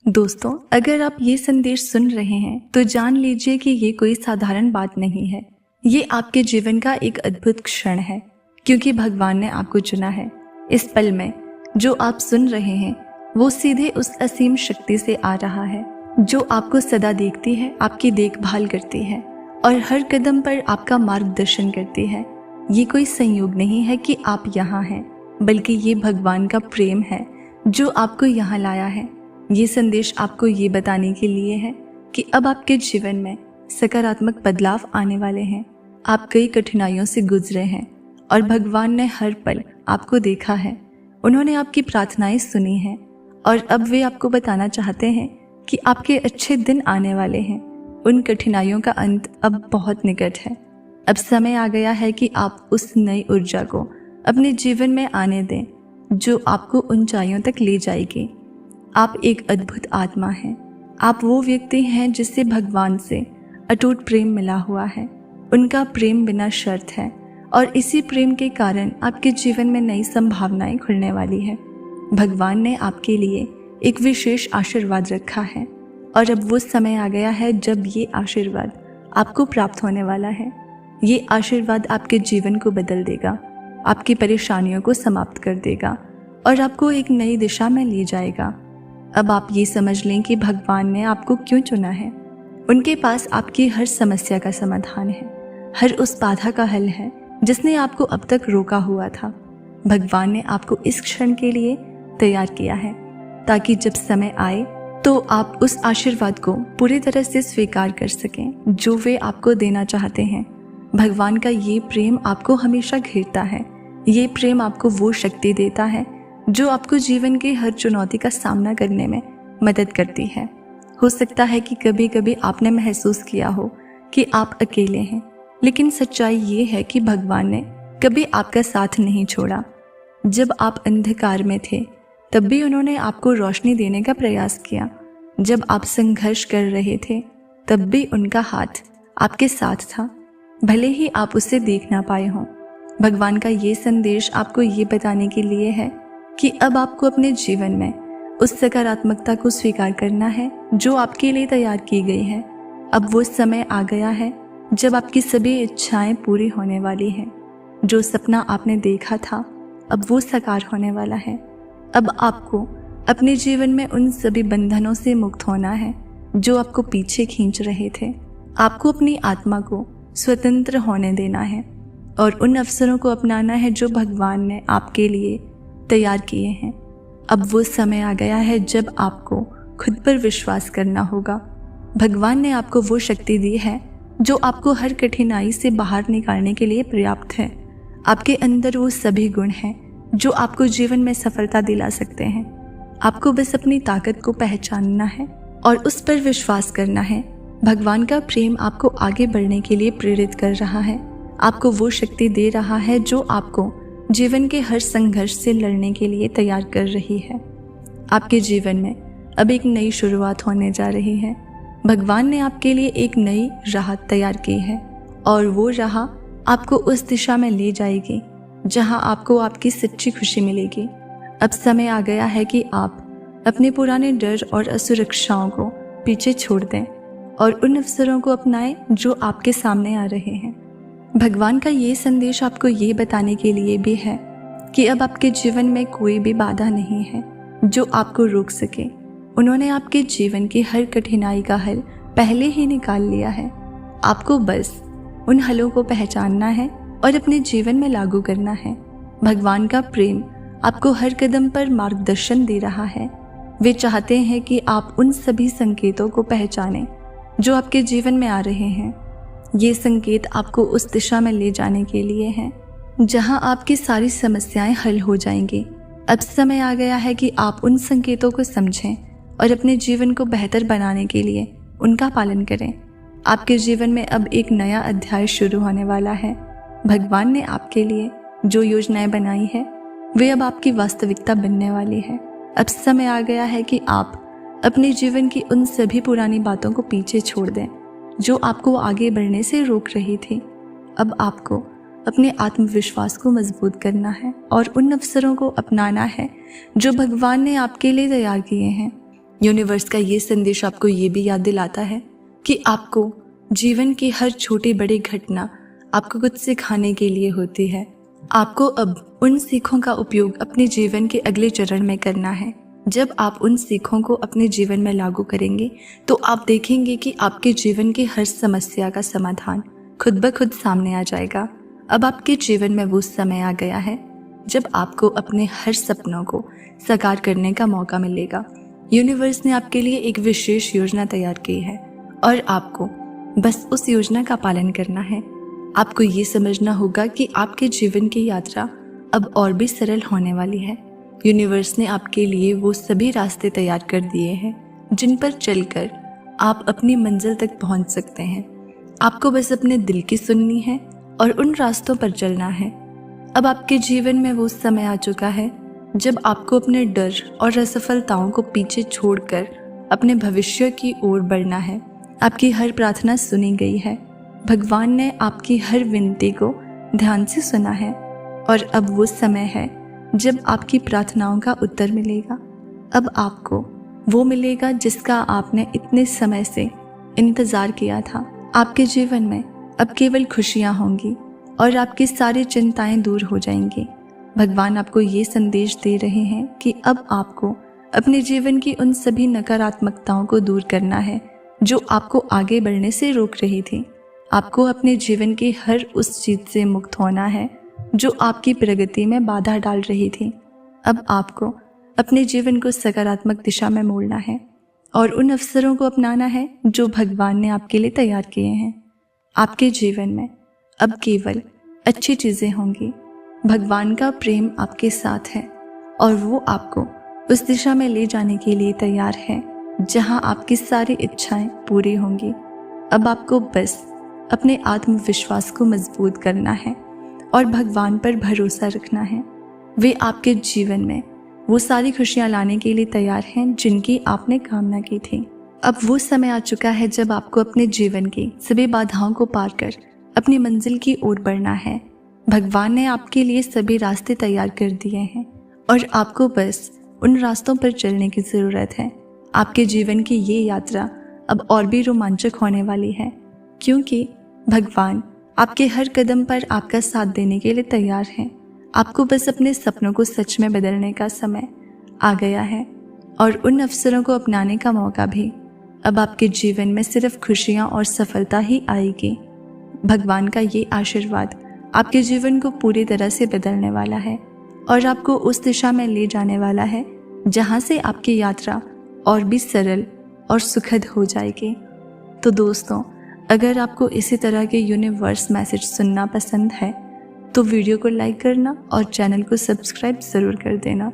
दोस्तों, अगर आप ये संदेश सुन रहे हैं तो जान लीजिए कि ये कोई साधारण बात नहीं है। ये आपके जीवन का एक अद्भुत क्षण है, क्योंकि भगवान ने आपको चुना है। इस पल में जो आप सुन रहे हैं वो सीधे उस असीम शक्ति से आ रहा है जो आपको सदा देखती है, आपकी देखभाल करती है और हर कदम पर आपका मार्गदर्शन करती है। ये कोई संयोग नहीं है कि आप यहाँ हैं, बल्कि ये भगवान का प्रेम है जो आपको यहाँ लाया है। ये संदेश आपको ये बताने के लिए है कि अब आपके जीवन में सकारात्मक बदलाव आने वाले हैं। आप कई कठिनाइयों से गुजरे हैं और भगवान ने हर पल आपको देखा है। उन्होंने आपकी प्रार्थनाएं सुनी हैं और अब वे आपको बताना चाहते हैं कि आपके अच्छे दिन आने वाले हैं। उन कठिनाइयों का अंत अब बहुत निकट है। अब समय आ गया है कि आप उस नई ऊर्जा को अपने जीवन में आने दें जो आपको ऊंचाइयों तक ले जाएगी। आप एक अद्भुत आत्मा हैं। आप वो व्यक्ति हैं जिससे भगवान से अटूट प्रेम मिला हुआ है। उनका प्रेम बिना शर्त है और इसी प्रेम के कारण आपके जीवन में नई संभावनाएं खुलने वाली है। भगवान ने आपके लिए एक विशेष आशीर्वाद रखा है और अब वो समय आ गया है जब ये आशीर्वाद आपको प्राप्त होने वाला है। ये आशीर्वाद आपके जीवन को बदल देगा, आपकी परेशानियों को समाप्त कर देगा और आपको एक नई दिशा में ले जाएगा। अब आप ये समझ लें कि भगवान ने आपको क्यों चुना है। उनके पास आपकी हर समस्या का समाधान है, हर उस बाधा का हल है जिसने आपको अब तक रोका हुआ था। भगवान ने आपको इस क्षण के लिए तैयार किया है ताकि जब समय आए तो आप उस आशीर्वाद को पूरी तरह से स्वीकार कर सकें जो वे आपको देना चाहते हैं। भगवान का ये प्रेम आपको हमेशा घेरता है। ये प्रेम आपको वो शक्ति देता है जो आपको जीवन की हर चुनौती का सामना करने में मदद करती है। हो सकता है कि कभी कभी आपने महसूस किया हो कि आप अकेले हैं, लेकिन सच्चाई ये है कि भगवान ने कभी आपका साथ नहीं छोड़ा। जब आप अंधकार में थे तब भी उन्होंने आपको रोशनी देने का प्रयास किया। जब आप संघर्ष कर रहे थे तब भी उनका हाथ आपके साथ था, भले ही आप उसे देख ना पाए हों। भगवान का ये संदेश आपको ये बताने के लिए है कि अब आपको अपने जीवन में उस सकारात्मकता को स्वीकार करना है जो आपके लिए तैयार की गई है। अब वो समय आ गया है जब आपकी सभी इच्छाएं पूरी होने वाली हैं। जो सपना आपने देखा था अब वो साकार होने वाला है। अब आपको अपने जीवन में उन सभी बंधनों से मुक्त होना है जो आपको पीछे खींच रहे थे। आपको अपनी आत्मा को स्वतंत्र होने देना है और उन अवसरों को अपनाना है जो भगवान ने आपके लिए तैयार किए हैं। अब वो समय आ गया है जब आपको खुद पर विश्वास करना होगा। भगवान ने आपको वो शक्ति दी है जो आपको हर कठिनाई से बाहर निकालने के लिए पर्याप्त है। आपके अंदर वो सभी गुण हैं जो आपको जीवन में सफलता दिला सकते हैं। आपको बस अपनी ताकत को पहचानना है और उस पर विश्वास करना है। भगवान का प्रेम आपको आगे बढ़ने के लिए प्रेरित कर रहा है। आपको वो शक्ति दे रहा है जो आपको जीवन के हर संघर्ष से लड़ने के लिए तैयार कर रही है। आपके जीवन में अब एक नई शुरुआत होने जा रही है। भगवान ने आपके लिए एक नई राह तैयार की है और वो राह आपको उस दिशा में ले जाएगी जहां आपको आपकी सच्ची खुशी मिलेगी। अब समय आ गया है कि आप अपने पुराने डर और असुरक्षाओं को पीछे छोड़ दें और उन अवसरों को अपनाएं जो आपके सामने आ रहे हैं। भगवान का ये संदेश आपको ये बताने के लिए भी है कि अब आपके जीवन में कोई भी बाधा नहीं है जो आपको रोक सके। उन्होंने आपके जीवन की हर कठिनाई का हल पहले ही निकाल लिया है। आपको बस उन हलों को पहचानना है और अपने जीवन में लागू करना है। भगवान का प्रेम आपको हर कदम पर मार्गदर्शन दे रहा है। वे चाहते हैं कि आप उन सभी संकेतों को पहचानें जो आपके जीवन में आ रहे हैं। ये संकेत आपको उस दिशा में ले जाने के लिए हैं जहां आपकी सारी समस्याएं हल हो जाएंगी। अब समय आ गया है कि आप उन संकेतों को समझें और अपने जीवन को बेहतर बनाने के लिए उनका पालन करें। आपके जीवन में अब एक नया अध्याय शुरू होने वाला है। भगवान ने आपके लिए जो योजनाएं बनाई है वे अब आपकी वास्तविकता बनने वाली है। अब समय आ गया है कि आप अपने जीवन की उन सभी पुरानी बातों को पीछे छोड़ दें जो आपको आगे बढ़ने से रोक रही थी। अब आपको अपने आत्मविश्वास को मजबूत करना है और उन अवसरों को अपनाना है जो भगवान ने आपके लिए तैयार किए हैं। यूनिवर्स का ये संदेश आपको ये भी याद दिलाता है कि आपको जीवन की हर छोटी बड़ी घटना आपको कुछ सिखाने के लिए होती है। आपको अब उन सीखों का उपयोग अपने जीवन के अगले चरण में करना है। जब आप उन सीखों को अपने जीवन में लागू करेंगे तो आप देखेंगे कि आपके जीवन की हर समस्या का समाधान खुद ब खुद सामने आ जाएगा। अब आपके जीवन में वो समय आ गया है जब आपको अपने हर सपनों को साकार करने का मौका मिलेगा। यूनिवर्स ने आपके लिए एक विशेष योजना तैयार की है और आपको बस उस योजना का पालन करना है। आपको ये समझना होगा कि आपके जीवन की यात्रा अब और भी सरल होने वाली है। यूनिवर्स ने आपके लिए वो सभी रास्ते तैयार कर दिए हैं जिन पर चलकर आप अपनी मंजिल तक पहुंच सकते हैं। आपको बस अपने दिल की सुननी है और उन रास्तों पर चलना है। अब आपके जीवन में वो समय आ चुका है जब आपको अपने डर और असफलताओं को पीछे छोड़कर अपने भविष्य की ओर बढ़ना है। आपकी हर प्रार्थना सुनी गई है। भगवान ने आपकी हर विनती को ध्यान से सुना है और अब वो समय है जब आपकी प्रार्थनाओं का उत्तर मिलेगा। अब आपको वो मिलेगा जिसका आपने इतने समय से इंतज़ार किया था। आपके जीवन में अब केवल खुशियाँ होंगी और आपकी सारी चिंताएं दूर हो जाएंगी। भगवान आपको ये संदेश दे रहे हैं कि अब आपको अपने जीवन की उन सभी नकारात्मकताओं को दूर करना है जो आपको आगे बढ़ने से रोक रही थी। आपको अपने जीवन की हर उस चीज़ से मुक्त होना है जो आपकी प्रगति में बाधा डाल रही थी। अब आपको अपने जीवन को सकारात्मक दिशा में मोड़ना है और उन अवसरों को अपनाना है जो भगवान ने आपके लिए तैयार किए हैं। आपके जीवन में अब केवल अच्छी चीज़ें होंगी। भगवान का प्रेम आपके साथ है और वो आपको उस दिशा में ले जाने के लिए तैयार है जहां आपकी सारी इच्छाएं पूरी होंगी। अब आपको बस अपने आत्मविश्वास को मजबूत करना है और भगवान पर भरोसा रखना है। वे आपके जीवन में वो सारी खुशियां लाने के लिए तैयार हैं जिनकी आपने कामना की थी। अब वो समय आ चुका है जब आपको अपने जीवन की सभी बाधाओं को पार कर अपनी मंजिल की ओर बढ़ना है। भगवान ने आपके लिए सभी रास्ते तैयार कर दिए हैं और आपको बस उन रास्तों पर चलने की ज़रूरत है। आपके जीवन की ये यात्रा अब और भी रोमांचक होने वाली है क्योंकि भगवान आपके हर कदम पर आपका साथ देने के लिए तैयार है। आपको बस अपने सपनों को सच में बदलने का समय आ गया है और उन अवसरों को अपनाने का मौका भी। अब आपके जीवन में सिर्फ खुशियाँ और सफलता ही आएगी। भगवान का ये आशीर्वाद आपके जीवन को पूरी तरह से बदलने वाला है और आपको उस दिशा में ले जाने वाला है जहाँ से आपकी यात्रा और भी सरल और सुखद हो जाएगी। तो दोस्तों, अगर आपको इसी तरह के यूनिवर्स मैसेज सुनना पसंद है तो वीडियो को लाइक करना और चैनल को सब्सक्राइब ज़रूर कर देना।